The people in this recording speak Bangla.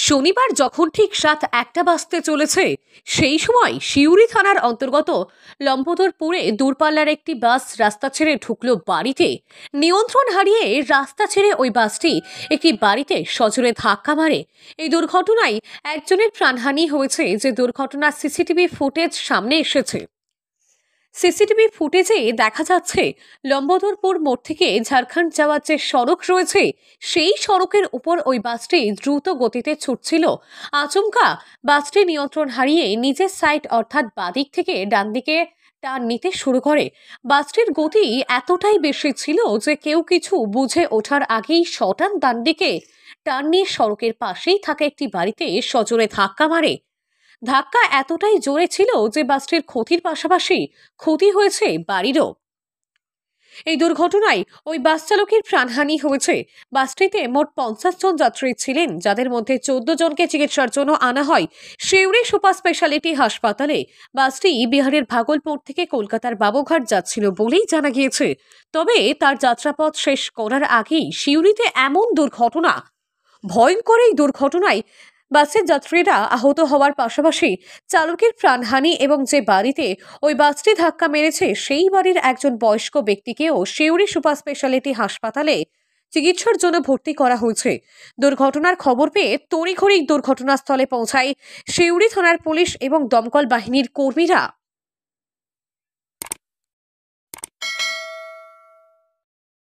শনিবার যখন ঠিক রাত ১টা বাজতে চলেছে সেই সময় সিউড়ি থানার অন্তর্গত লম্বোদরপুরে দূরপাল্লার একটি বাস রাস্তা ছেড়ে ঢুকলো বাড়িতে। নিয়ন্ত্রণ হারিয়ে রাস্তা ছেড়ে ওই বাসটি একটি বাড়িতে সজোরে ধাক্কা মারে। এই দুর্ঘটনায় একজনের প্রাণহানি হয়েছে, যে দুর্ঘটনার সিসিটিভি ফুটেজ সামনে এসেছে। সিসিটিভি ফুটেজে দেখা যাচ্ছে লম্বোদরপুর মোড় থেকে ঝাড়খণ্ড যাওয়ার যে সড়ক রয়েছে সেই সড়কের উপর ওই বাসটি দ্রুত গতিতে ছুটছিল। আচমকা বাসটি নিয়ন্ত্রণ হারিয়ে নিজের সাইড অর্থাৎ বাদিক থেকে ডান দিকে টার্ন নিতে শুরু করে। বাসটির গতি এতটাই বেশি ছিল যে কেউ কিছু বুঝে ওঠার আগেই সটান ডান দিকে টার্ন নিয়ে সড়কের পাশেই থাকা একটি বাড়িতে সজোরে ধাক্কা মারে। ধাক্কা এতটাই জোরে ছিল যে বাসটির ক্ষতির পাশাপাশি ক্ষতি হয়েছে বাড়িরও। এই দুর্ঘটনায় ওই বাস চালকের প্রাণহানি হয়েছে। বাসটিতে মোট 50 জন যাত্রী ছিলেন, যাদের মধ্যে 14 জনকে চিকিৎসার জন্য আনা হয় সিউড়ি সুপার স্পেশালিটি হাসপাতালে। বাসটি বিহারের ভাগলপুর থেকে কলকাতার বাবুঘাট যাচ্ছিল বলেই জানা গিয়েছে। তবে তার যাত্রাপথ শেষ করার আগেই সিউড়িতে এমন দুর্ঘটনা। ভয়ঙ্কর এই দুর্ঘটনায় বাসের যাত্রীরা আহত হওয়ার পাশাপাশি চালকের প্রাণহানি এবং যে বাড়িতে ওই বাসটি ধাক্কা মেরেছে সেই বাড়ির একজন বয়স্ক ব্যক্তিকেও সিউড়ি সুপার স্পেশালিটি হাসপাতালে চিকিৎসার জন্য ভর্তি করা হয়েছে। দুর্ঘটনার খবর পেয়ে তড়িঘড়ি দুর্ঘটনাস্থলে পৌঁছায় সিউড়ি থানার পুলিশ এবং দমকল বাহিনীর কর্মীরা।